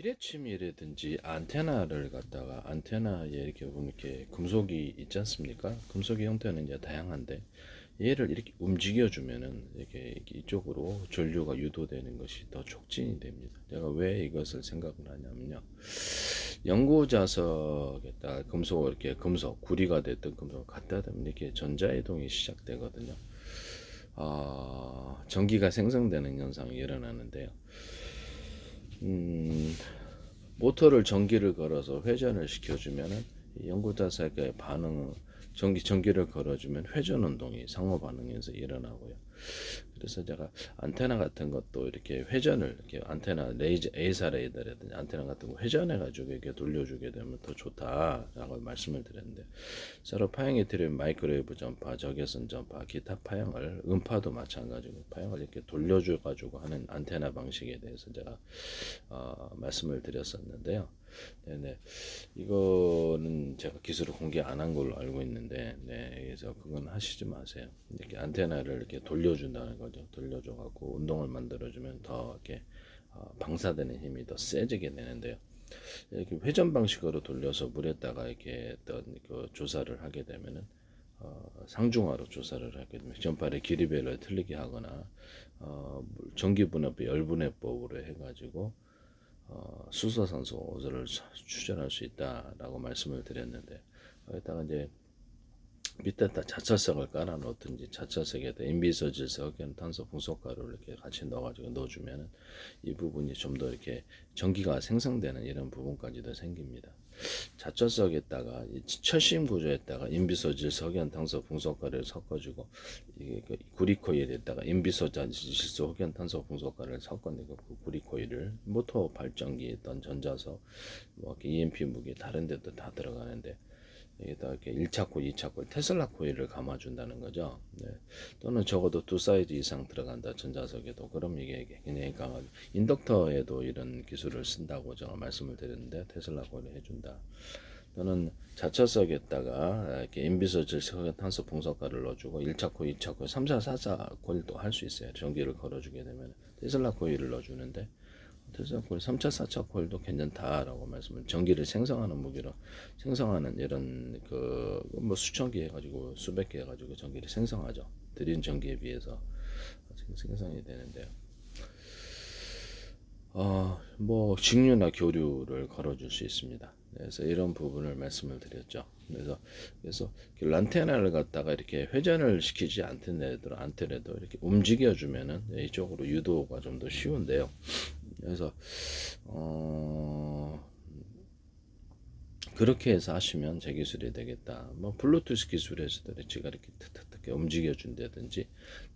피레침이라든지 안테나를 갖다가 안테나에 이렇게 보면 이렇게 금속이 있지 않습니까? 금속의 형태는 이제 다양한데 얘를 이렇게 움직여 주면은 이렇게 이쪽으로 전류가 유도되는 것이 더 촉진이 됩니다. 제가 왜 이것을 생각을 하냐면요. 연구 자석에다 금속을 이렇게 금속 구리가 됐던 금속을 갖다 대면 이렇게 전자이동이 시작되거든요. 전기가 생성되는 현상이 일어나는데요. 모터를 전기를 걸어서 회전을 시켜주면은 연구 자석의 반응 전기를 걸어주면 회전 운동이 상호 반응에서 일어나고요. 그래서 제가 안테나 같은 것도 이렇게 회전을 이렇게 안테나 레이저 A사 레이더라든지 안테나 같은 거 회전해 가지고 이렇게 돌려주게 되면 더 좋다라고 말씀을 드렸는데 서로 파형이 들은 마이크로웨이브 전파, 적외선 전파, 기타 파형을 음파도 마찬가지고 파형을 이렇게 돌려줘 가지고 하는 안테나 방식에 대해서 제가 말씀을 드렸었는데요. 네네. 이거는 제가 기술을 공개 안 한 걸로 알고 있는데, 네. 그래서 그건 하시지 마세요. 이렇게 안테나를 이렇게 돌려준다는 거죠. 돌려줘갖고 운동을 만들어주면 더 이렇게 방사되는 힘이 더 세지게 되는데요. 이렇게 회전 방식으로 돌려서 물에다가 이렇게 어떤 그 조사를 하게 되면은 상중하로 조사를 하게 되면 전파의 길이별로 틀리게 하거나 전기분해법, 열분해법으로 해가지고 수소산소를 추출할 수 있다라고 말씀을 드렸는데 여기다가 이제 밑에다 자철석을 깔아 놓든지 자철석에다 인비서질석, 탄소 풍속가루를 이렇게 같이 넣어가지고 넣어주면은 이 부분이 좀 더 이렇게 전기가 생성되는 이런 부분까지도 생깁니다. 자철석에다가 철심 구조에다가 인비소질, 석연, 탄소 풍속가루를 섞어주고 이게 구리코일에다가 인비소질소, 석연, 탄소 풍속가루를 섞어내고 그 구리코일을 모터 발전기 있던 전자석, 뭐 EMP 무기 다른 데도 다 들어가는데 여기다 이렇게 1차 코일, 2차 코일, 테슬라 코일을 감아준다는 거죠. 네. 또는 적어도 두 사이즈 이상 들어간다 전자석에도. 그럼 이게 굉장히 강하죠. 인덕터에도 이런 기술을 쓴다고 제가 말씀을 드렸는데 테슬라 코일을 해준다. 또는 자철석에다가 이렇게 인비서질 탄소 풍속가를 넣어주고 1차 코일, 2차 코일, 3차, 4차 코일도 할 수 있어요. 전기를 걸어주게 되면 테슬라 코일을 넣어주는데 테슬라 코일 3차, 4차 코일도 괜찮다라고 말씀을 전기를 생성하는 무기로 생성하는 이런 그 뭐 수천 개 해가지고 수백 개 해가지고 전기를 생성하죠. 드린 전기에 비해서 생성이 되는데요. 뭐 직류나 교류를 걸어줄 수 있습니다. 그래서 이런 부분을 말씀을 드렸죠. 그래서 란테나를 갖다가 이렇게 회전을 시키지 않더라도 이렇게 움직여주면은 이쪽으로 유도가 좀 더 쉬운데요. 그래서 그렇게 해서 하시면 제 기술이 되겠다. 뭐 블루투스 기술에서도 제가 이렇게 탁탁탁 움직여 준다든지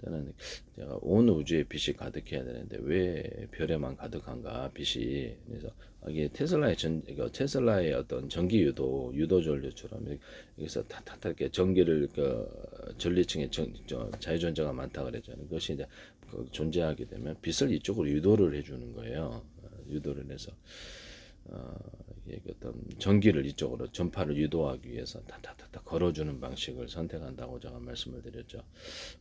또는 제가 온 우주에 빛이 가득해야 되는데 왜 별에만 가득한가 빛이. 그래서 이게 테슬라의 어떤 전기 유도 전류처럼 여기서 탁탁탁 이렇게 전기를 전리층에 자유전자가 많다 그랬잖아요. 그것이 이제 존재하게 되면 빛을 이쪽으로 유도를 해주는 거예요. 유도를 해서 어떤 전기를 이쪽으로 전파를 유도하기 위해서 타타타타 걸어주는 방식을 선택한다고 제가 말씀을 드렸죠.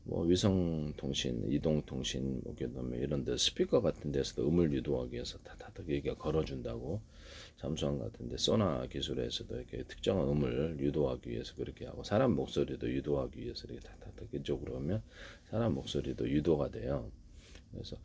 뭐 위성 통신, 이동 통신, 뭐 그다음에 이런 데 스피커 같은 데서도 음을 유도하기 위해서 타타타 얘기가 걸어준다고. 삼수함 같은데 소나 기술에서도 이렇게 특정한 음을 유도하기 위해서 그렇게 하고 사람 목소리도 유도하기 위해서 이렇게 타타타 이쪽으로 하면 사람 목소리도 유도가 돼요. 그래서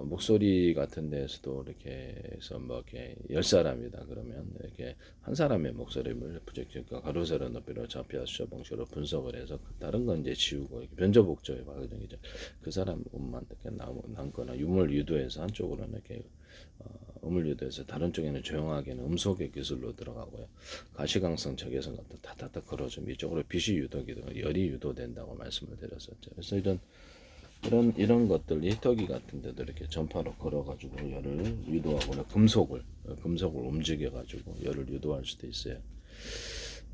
목소리 같은 데서도 이렇게 해서 뭐 이렇게 10사람이다 그러면 이렇게 한 사람의 목소리를 프로젝트가 가로 세로 높이로 좌표 수저 방식으로 분석을 해서 다른 건 이제 지우고 이렇게 변조복조의 과정이죠. 그 사람 음만 이렇게 남거나 음을 유도해서 한쪽으로는 이렇게 음을 유도해서 다른 쪽에는 조용하게는 음소개 기술로 들어가고요. 가시광선 적외선 같은 타타타 걸어주면 이쪽으로 빛이 유도기 열이 유도된다고 말씀을 드렸었죠. 그래서 이런 것들 히터기 같은 데도 이렇게 전파로 걸어가지고 열을 유도하거나 금속을 움직여가지고 열을 유도할 수도 있어요.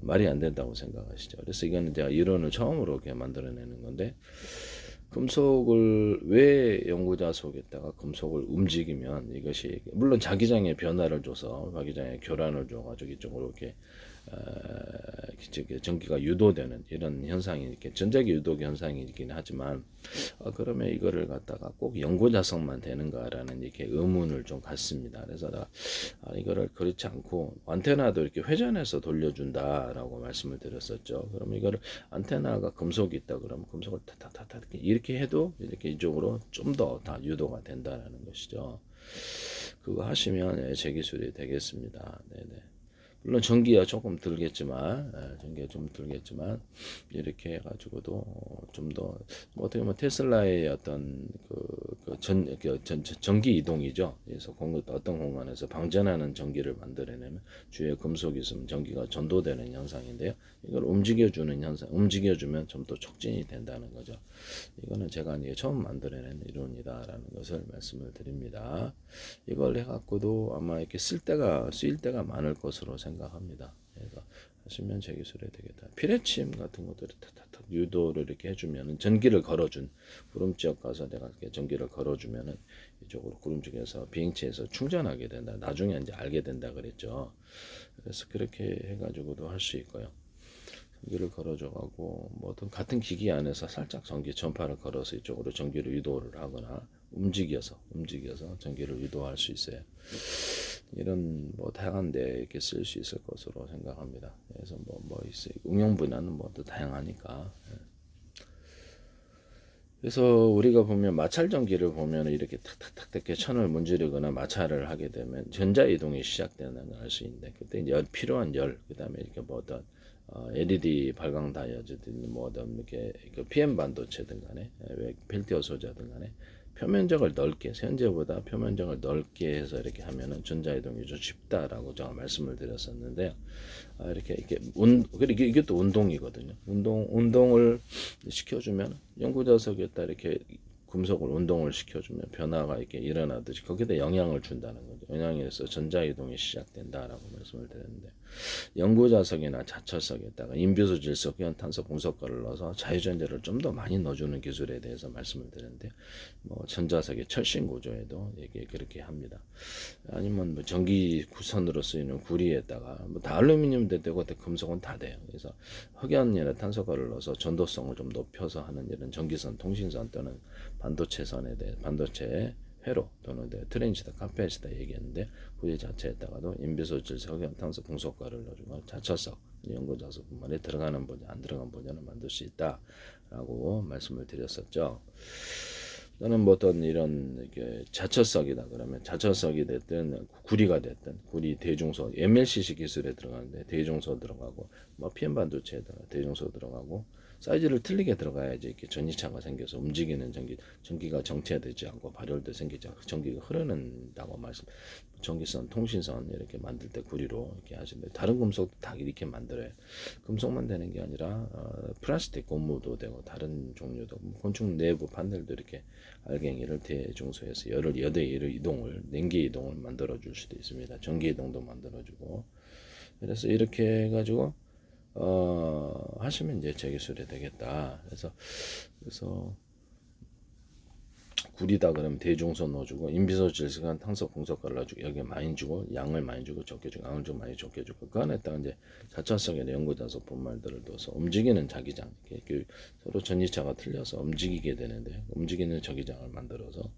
말이 안 된다고 생각하시죠. 그래서 이거는 제가 이론을 처음으로 이렇게 만들어내는 건데 금속을 왜 연구자 속에다가 금속을 움직이면 이것이 물론 자기장의 변화를 줘서 자기장의 교란을 줘가지고 이쪽으로 이렇게 전기가 유도되는 이런 현상이 이렇게 전자기 유도 현상이긴 하지만 그러면 이거를 갖다가 꼭 연고자석만 되는가라는 이렇게 의문을 좀 갖습니다. 그래서 이거를 그렇지 않고 안테나도 이렇게 회전해서 돌려준다라고 말씀을 드렸었죠. 그럼 이거를 안테나가 금속이 있다 그러면 금속을 타타타타 이렇게 해도 이렇게 이쪽으로 좀 더 다 유도가 된다라는 것이죠. 그거 하시면 제 기술이 되겠습니다. 네네. 물론 전기가 조금 들겠지만, 전기가 좀 들겠지만 이렇게 해가지고도 좀 더 어떻게 보면 테슬라의 어떤 전기 이동이죠. 그래서 어떤 공간에서 방전하는 전기를 만들어내면 주위에 금속이 있으면 전기가 전도되는 현상인데요. 이걸 움직여주는 현상, 움직여주면 좀 더 촉진이 된다는 거죠. 이거는 제가 이제 처음 만들어낸 이론이다라는 것을 말씀을 드립니다. 이걸 해갖고도 아마 이렇게 쓰일 때가 많을 것으로 생각합니다. 그래서 하시면 제 기술이 되겠다. 피레침 같은 것들을 탁탁탁 유도를 이렇게 해주면은 전기를 걸어준 구름 지역 가서 내가 이렇게 전기를 걸어주면은 이쪽으로 구름 지역에서 비행체에서 충전하게 된다. 나중에 이제 알게 된다 그랬죠. 그래서 그렇게 해가지고도 할 수 있고요. 전기를 걸어줘가고 뭐 어떤 같은 기기 안에서 살짝 전기 전파를 걸어서 이쪽으로 전기를 유도를 하거나 움직여서 전기를 유도할 수 있어요. 이런 뭐 다양한 데 이렇게 쓸 수 있을 것으로 생각합니다. 그래서 뭐 있어요. 응용 분야는 뭐 또 다양하니까. 그래서 우리가 보면 마찰 전기를 보면 이렇게 탁탁탁 이렇게 천을 문지르거나 마찰을 하게 되면 전자 이동이 시작되는 걸 알 수 있는데 그때 필요한 열 그다음에 이렇게 뭐 어떤 LED 발광 다이어드든 뭐 어떤 이렇게 PM 반도체든 간에 펠티어 소자든 간에 표면적을 넓게 현재보다 표면적을 넓게 해서 이렇게 하면은 전자 이동이 좀 쉽다라고 제가 말씀을 드렸었는데요. 이렇게 그리고 이것도 운동이거든요. 운동을 시켜주면 연구자석에다 이렇게 금속을 운동을 시켜주면 변화가 이렇게 일어나듯이 거기다 영향을 준다는 거죠. 영향에서 전자이동이 시작된다라고 말씀을 드렸는데 연구자석이나 자철석에다가 인비소 질석 연탄소 분석가를 넣어서 자유전자를 좀 더 많이 넣어주는 기술에 대해서 말씀을 드렸는데 뭐 전자석의 철신 구조에도 이게 그렇게 합니다. 아니면 뭐 전기 구선으로 쓰이는 구리에다가 뭐 다 알루미늄도 되고 금속은 다 돼요. 그래서 흑연이나 탄소가를 넣어서 전도성을 좀 높여서 하는 이런 전기선, 통신선 또는 반도체선에 대해 반도체 회로 또는 트랜지스터, 카페시터 얘기했는데 구리 자체에다가도 인비소질 석연탄소 분석가를 넣어주면 자철석 연구자석뿐만이 들어가는 버전, 안 들어간 버전을 만들 수 있다라고 말씀을 드렸었죠. 또는 뭐 어떤 이런 이렇게 자철석이다 그러면 자철석이 됐든 구리가 됐든 구리 대중소 MLCC 기술에 들어가는데 대중소 들어가고 뭐 PM 반도체에 대중소 들어가고 사이즈를 틀리게 들어가야지 이렇게 전이차가 생겨서 움직이는 전기가 정체되지 않고 발열도 생기지 않고 전기가 흐르는다고 말씀. 전기선, 통신선 이렇게 만들 때 구리로 이렇게 하시는데 다른 금속도 다 이렇게 만들어요. 금속만 되는 게 아니라 플라스틱 고무도 되고 다른 종류도 곤충 내부 판넬도 이렇게 알갱이를 대중소에서 여대 이동을 냉기 이동을 만들어 줄 수도 있습니다. 전기 이동도 만들어 주고 그래서 이렇게 해가지고 하시면 이제 재기술이 되겠다. 그래서 구리다 그러면 대중소 넣어주고 인비소 질식한 탄소 공석가를 넣어주고 여기에 많이 주고 양을 많이 주고 적게 주고 양을 좀 많이 적게 주고 그 안에다가 이제 자천성의 연고자석 분말들을 넣어서 움직이는 자기장 이렇게 서로 전이차가 틀려서 움직이게 되는데 움직이는 저기장을 만들어서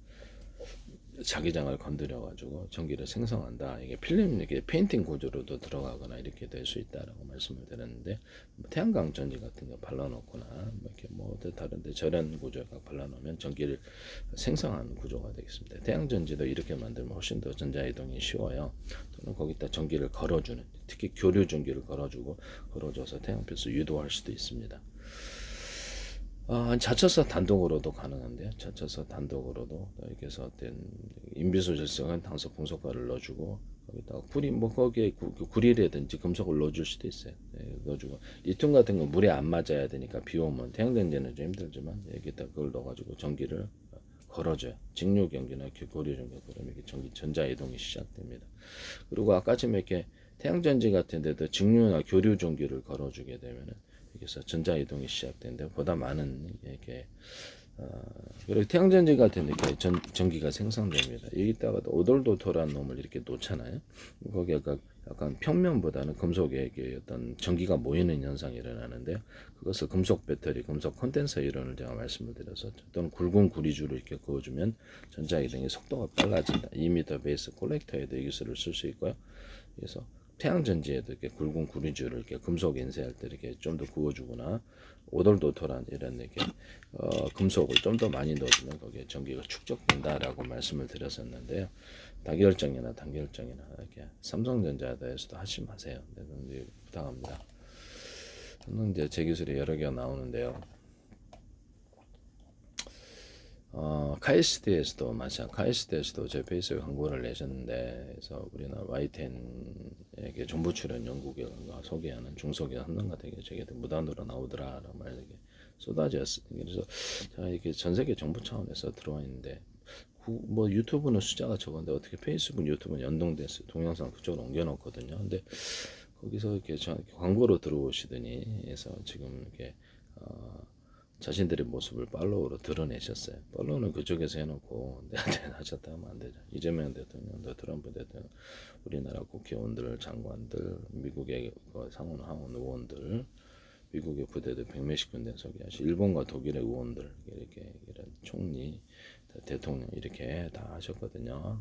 자기장을 건드려 가지고 전기를 생성한다. 이게 필름 이렇게 페인팅 구조로도 들어가거나 이렇게 될 수 있다라고 말씀을 드렸는데 태양광 전지 같은 거 발라놓거나 이렇게 뭐 다른데 절연 구조가 발라놓으면 전기를 생성하는 구조가 되겠습니다. 태양 전지도 이렇게 만들면 훨씬 더 전자 이동이 쉬워요. 또는 거기다 전기를 걸어주는 특히 교류 전기를 걸어줘서 태양 필수 유도할 수도 있습니다. 자쳐서 단독으로도 가능한데요. 자쳐서 단독으로도 이렇게 해서 어떤 인비소 질성은 탄소 분석가를 넣어주고 거기다가 구리 뭐 거기에 구리라든지 금속을 넣어줄 수도 있어요. 네, 넣어주고 리튬 같은 건 물에 안 맞아야 되니까 비 오면 태양전지는 좀 힘들지만 여기다 그걸 넣어가지고 전기를 걸어줘요. 직류 경기나 고리 전기 그러면 이렇게 전자 이동이 시작됩니다. 그리고 아까처럼 이렇게 태양전지 같은 데도 직류나 교류 전기를 걸어주게 되면은 여기서 전자 이동이 시작되는데 보다 많은 이렇게 그리고 태양전지 같은 이렇게 전기가 생성됩니다. 여기다가 오돌도토라는 놈을 이렇게 놓잖아요. 거기에 약간 평면보다는 금속에 이게 어떤 전기가 모이는 현상이 일어나는데 그것을 금속 배터리, 금속 콘덴서 이론을 제가 말씀을 드렸었죠. 또는 굵은 구리줄을 이렇게 그어주면 전자기등의 속도가 빨라진다. 2m 베이스 콜렉터에도 이 기술을 쓸 수 있고요. 그래서 태양전지에도 이렇게 굵은 구리줄을 이렇게 금속 인쇄할 때 이렇게 좀 더 구워주거나 오돌도토란 이런 이렇게 금속을 좀 더 많이 넣어주면 거기에 전기가 축적된다라고 말씀을 드렸었는데요. 다결정이나 단결정이나 이렇게 삼성전자에서도 하지 마세요. 네, 부탁합니다. 저는 이제 제 기술이 여러 개가 나오는데요. 카이스트에서도 카이스트에서도 제 페이스북 광고를 내셨는데, 그래서 우리나라 Y10에게 정부 출연 연구결과 소개하는 중소기업 한정가 되게 저게 무단으로 나오더라라고 말 이렇게 쏟아졌어요. 그래서 제가 이렇게 전 세계 정부 차원에서 들어와 있는데, 뭐 유튜브는 숫자가 적은데 어떻게 페이스북, 유튜브는 연동돼서 동영상 그쪽으로 옮겨놓거든요. 근데 거기서 이렇게 저한테 광고로 들어오시더니, 해서 지금 이렇게 자신들의 모습을 팔로우로 드러내셨어요. 팔로우는 그쪽에서 해놓고 내한테 하셨다 하면 안 되죠. 이재명 대통령도 트럼프 대통령, 우리나라 국회의원들, 장관들, 미국의 상원 하원 의원들, 미국의 부대들 100몇십 군데 소개하시, 일본과 독일의 의원들 이렇게 이런 총리, 대통령 이렇게 다 하셨거든요.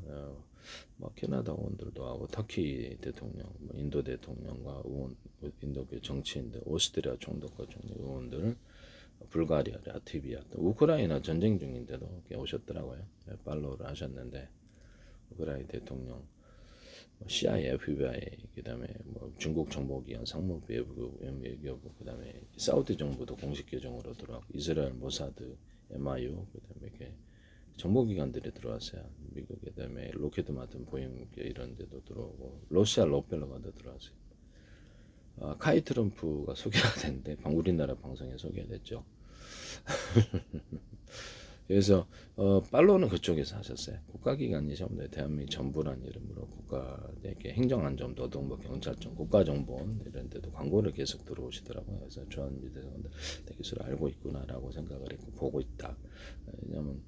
뭐 캐나다 의원들도 하고 터키 대통령, 뭐 인도 대통령과 의원, 인도계 정치인들, 오스트리아 총독과 총리 의원들, 불가리아, 라트비아, 또 우크라이나 전쟁 중인데도 오셨더라고요. 팔로우를 하셨는데 우크라이나 대통령, CIA, FBI, 그다음에 뭐 중국 정보기관, 상무부외부, 외교부, 그다음에 사우디 정부도 공식 계정으로 들어가고 이스라엘 모사드, MIU, 그다음에 이렇게 정보기관들이 들어왔어요. 미국, 그다음에 로켓드 마틴, 보잉 이런 데도 들어오고 러시아 록펠러가도 들어왔어요. 카이 트럼프가 소개가 됐는데 우리나라 방송에 소개됐죠. 그래서 팔로우는 그쪽에서 하셨어요. 국가기관이 전부 대한민국 정부란 이름으로 국가 이렇게 행정안전, 노동부, 경찰청, 국가정보원 이런 데도 광고를 계속 들어오시더라고요. 그래서 저는 밑에서 기술을 알고 있구나라고 생각을 했고 보고 있다. 왜냐하면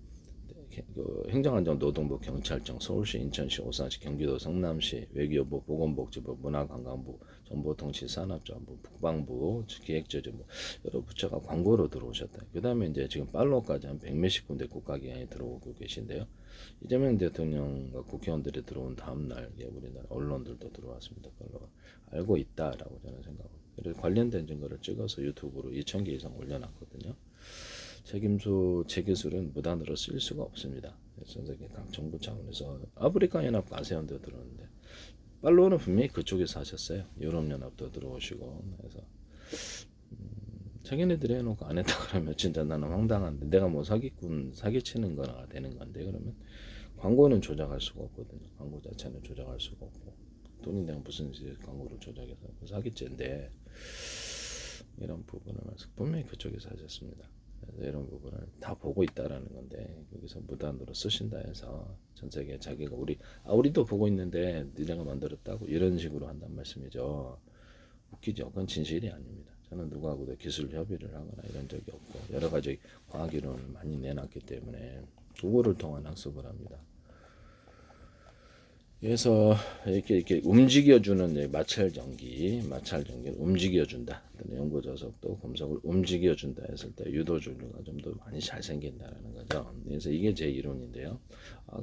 그 행정안전, 노동부, 경찰청, 서울시, 인천시, 오산시, 경기도, 성남시, 외교부, 보건복지부, 문화관광부, 정보통신, 산업자원부, 국방부, 기획재정부 여러 부처가 광고로 들어오셨다. 그 다음에 이제 지금 팔로우까지 한 100몇십 군데 국가기관이 들어오고 계신데요. 이재명 대통령과 국회의원들이 들어온 다음 날 우리나라 언론들도 들어왔습니다. 팔로우 알고 있다라고 저는 생각합니다. 그래서 관련된 증거를 찍어서 유튜브로 2,000개 이상 올려놨거든요. 책임수 제 기술은 무단으로 쓸 수가 없습니다. 전 세계 각 정부 차원에서 아프리카 연합 아세안도 들어오는데 팔로우는 분명히 그쪽에서 하셨어요. 유럽연합도 들어오시고. 그래서 자기네들이 해놓고 안 했다 그러면 진짜 나는 황당한데, 내가 뭐 사기치는 거나 되는 건데, 그러면 광고는 조작할 수가 없거든요. 광고 자체는 조작할 수가 없고, 돈이 내가 무슨 광고를 조작해서 사기죄인데, 이런 부분을 분명히 그쪽에서 하셨습니다. 그래서 이런 부분을 다 보고 있다라는 건데, 여기서 무단으로 쓰신다 해서 전 세계 자기가 우리도 보고 있는데 니네가 만들었다고 이런 식으로 한단 말씀이죠. 웃기죠. 그건 진실이 아닙니다. 저는 누구하고도 기술 협의를 하거나 이런 적이 없고 여러 가지 과학 이론을 많이 내놨기 때문에 구글을 통한 학습을 합니다. 그래서 이렇게 움직여주는 마찰 전기를 움직여준다. 연구 저석도 금속을 움직여준다 했을 때 유도 종류가 좀 더 많이 잘 생긴다는 거죠. 그래서 이게 제 이론인데요.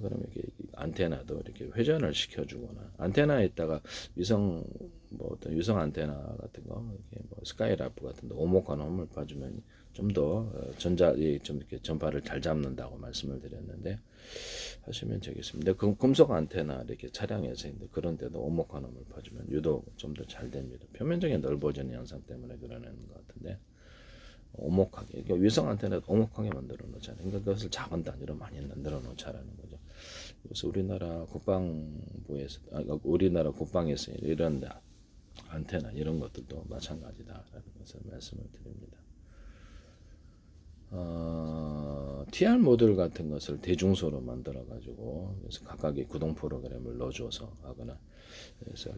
그럼 이렇게 안테나도 이렇게 회전을 시켜주거나, 안테나에다가 어떤 유성 안테나 같은 거, 이렇게 뭐 스카이라프 같은 데 오목한 홈을 봐주면 좀 더 좀 이렇게 전파를 잘 잡는다고 말씀을 드렸는데, 하시면 되겠습니다. 금속 안테나 이렇게 차량에서 있는데 그런 데도 오목한 홈을 봐주면 유도 좀 더 잘 됩니다. 표면적인 넓어지는 현상 때문에 그러는 것 같은데, 오목하게, 그러니까 위성 안테나도 오목하게 만들어 놓잖아요. 그러니까 그것을 작은 단위로 많이 만들어 놓자라는 거죠. 그래서 우리나라 우리나라 국방에서 이런 안테나 이런 것들도 마찬가지다라는 것을 말씀을 드립니다. TR 모듈 같은 것을 대중소로 만들어 가지고 그래서 각각의 구동 프로그램을 넣어줘서 하거나 그래서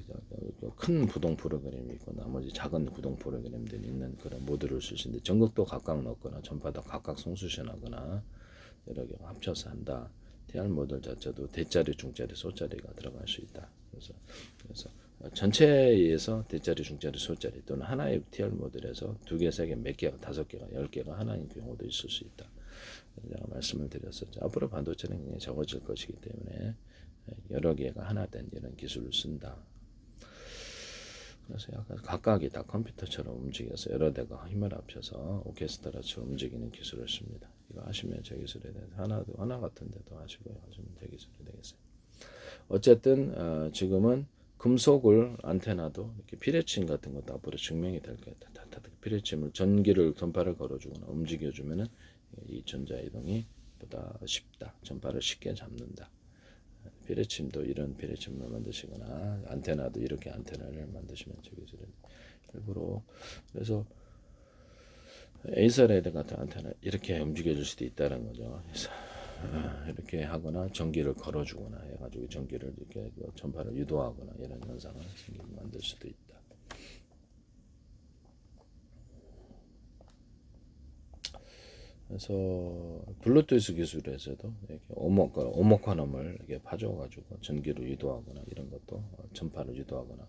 큰 구동 프로그램이 있고 나머지 작은 구동 프로그램들이 있는 그런 모듈을 쓸 수 있는데 전극도 각각 넣거나 전파도 각각 송수신하거나 여러 개 합쳐서 한다. TR 모듈 자체도 대자리, 중자리, 소자리가 들어갈 수 있다. 그래서 전체에서 대자리, 중자리, 소자리 또는 하나의 TR 모듈에서 두 개, 세 개, 몇 개가, 다섯 개가, 10개가 하나인 경우도 있을 수 있다. 제가 말씀을 드렸었죠. 앞으로 반도체는 굉장히 적어질 것이기 때문에 여러 개가 하나 된 이런 기술을 쓴다. 그래서 약간 각각이 다 컴퓨터처럼 움직여서 여러 대가 힘을 합쳐서 오케스트라처럼 움직이는 기술을 씁니다. 이거 하시면 제 기술에 대해서 하나 같은 데도 하시고요. 하시면 제 기술이 되겠어요. 어쨌든 지금은 금속을 안테나도 이렇게 피레침 같은 것도 앞으로 증명이 될 거예요. 피레침을 전파를 걸어주거나 움직여주면은 이 전자 이동이 보다 쉽다. 전파를 쉽게 잡는다. 피레침도 이런 피레침을 만드시거나 안테나도 이렇게 안테나를 만드시면 저기 일부러 그래서 에이서레드 같은 안테나 이렇게 움직여줄 수도 있다는 거죠. 그래서 이렇게 하거나 전기를 걸어주거나 해가지고 전기를 이렇게 전파를 유도하거나 이런 현상을 만들 수도 있다. 그래서 블루투스 기술에서도 이렇게 오목화놈을 이렇게 파줘가지고 전기를 유도하거나 이런 것도 전파를 유도하거나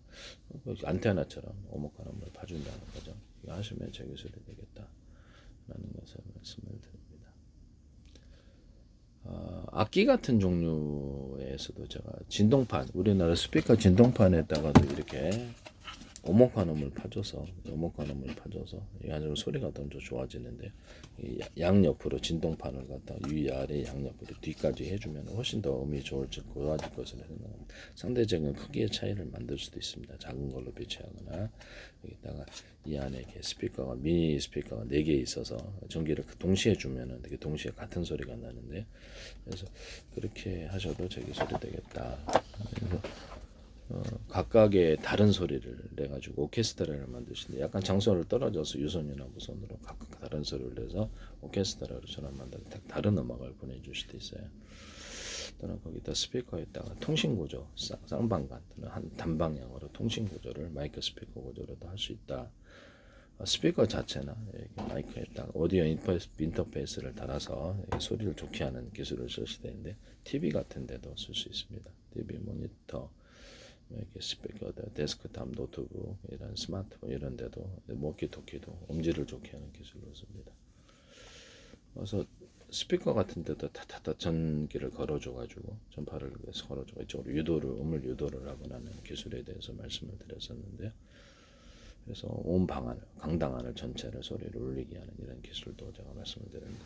안테나처럼 오목화놈을 파준다는 거죠. 이거 하시면 제 기술이 되겠다라는 것을 말씀을 드립니다. 악기 같은 종류에서도 제가 진동판, 우리나라 스피커 진동판에다가도 이렇게 오목화놈을 파줘서 이 아주 소리가 더 좋아지는데 양옆으로 진동판을 갖다 위아래 양옆으로 뒤까지 해주면 훨씬 더 음이 좋아질 것으로 생각합니다. 상대적인 크기의 차이를 만들 수도 있습니다. 작은 걸로 배치하거나 여기다가 이 안에 이렇게 스피커가 미니 스피커가 4개 있어서 전기를 동시에 주면은 되게 동시에 같은 소리가 나는데 그래서 그렇게 하셔도 저기 소리 되겠다. 그래서 각각의 다른 소리를 내가지고 오케스트라를 만드시는데 약간 장소를 떨어져서 유선이나 무선으로 각각 다른 소리를 내서 오케스트라처럼 만들어 다른 음악을 보내줄 수도 있어요. 또는 거기다 스피커에다가 통신구조, 쌍방간 또는 한 단방향으로 통신구조를 마이크 스피커 구조로도 할 수 있다. 스피커 자체나 마이크에다가 오디오 인터페이스를 달아서 소리를 좋게 하는 기술을 쓸 수 있는데 TV 같은 데도 쓸 수 있습니다. TV 모니터 이렇게 스피커, 데스크탑, 노트북, 이런 스마트폰 이런 데도 워키토키도 음질을 좋게 하는 기술로 씁니다. 그래서 스피커 같은 데도 타타타 전기를 걸어줘가지고 전파를 걸어줘 이쪽으로 음을 유도를 하거나 하는 기술에 대해서 말씀을 드렸었는데요. 그래서 온 방안을 강당안을 전체를 소리를 울리게 하는 이런 기술도 제가 말씀을 드렸는데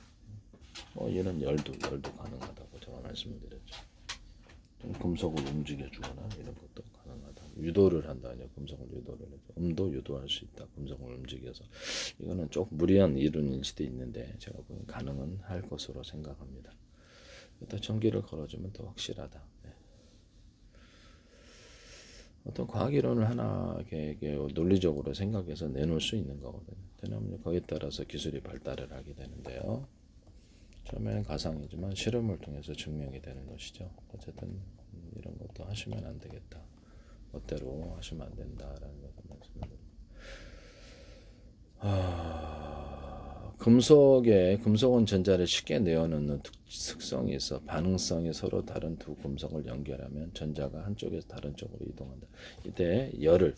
이런 열도 가능하다고 제가 말씀을 드렸죠. 금속을 움직여주거나 이런 것도 가능하다. 유도를 한다. 금속을 유도를 해서 음도 유도할 수 있다. 금속을 움직여서 이거는 조금 무리한 이론일 수도 있는데 제가 보기엔 가능은 할 것으로 생각합니다. 일단 전기를 걸어주면 더 확실하다. 네. 어떤 과학 이론을 하나 이렇게 논리적으로 생각해서 내놓을 수 있는 거거든요. 왜냐하면 거기에 따라서 기술이 발달을 하게 되는데요. 처음에는 가상이지만 실험을 통해서 증명이 되는 것이죠. 어쨌든 이런 것도 하시면 안 되겠다. 멋대로 하시면 안 된다라는 것을 말씀드립니다. 금속은 전자를 쉽게 내어놓는 특성이 있어 반응성이 서로 다른 두 금속을 연결하면 전자가 한쪽에서 다른 쪽으로 이동한다. 이때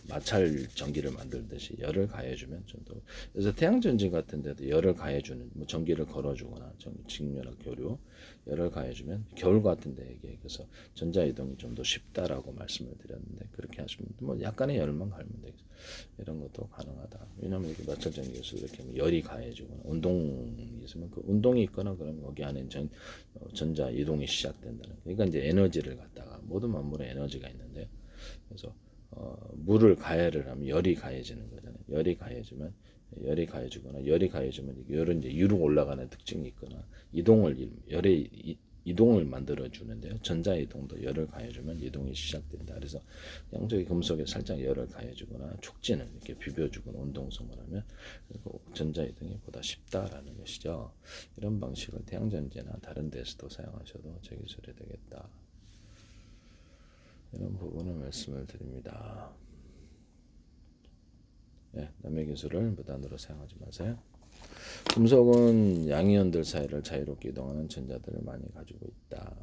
마찰 전기를 만들듯이 열을 가해주면 그래서 태양전지 같은 데도 열을 가해주는 전기를 걸어주거나 직류나 교류 열을 가해주면 겨울 같은 데에 그래서 전자 이동이 좀 더 쉽다라고 말씀을 드렸는데 그렇게 하시면 약간의 열만 가하면 되겠죠. 이런 것도 가능하다. 왜냐하면 이렇게 마찰 전기에서 이렇게 열이 가해지거나 운동이 있으면 그 운동이 있거나 그러면 거기 안에 전자 이동이 시작된다는. 그러니까 이제 에너지를 갖다가 모든 만물에 에너지가 있는데 그래서 물을 가해를 하면 열이 가해지는 거잖아요. 열이 가해지면 열은 이제 위로 올라가는 특징이 있거나 열의 이동을 만들어 주는데요. 전자 이동도 열을 가해주면 이동이 시작된다. 그래서 양쪽의 금속에 살짝 열을 가해주거나 촉진을 이렇게 비벼주거나 운동성을 하면 전자 이동이 보다 쉽다라는 것이죠. 이런 방식을 태양전지나 다른 데서도 사용하셔도 제 기술이 되겠다. 이런 부분을 말씀을 드립니다. 네, 남의 기술을 무단으로 사용하지 마세요. 금속은 양이온들 사이를 자유롭게 이동하는 전자들을 많이 가지고 있다.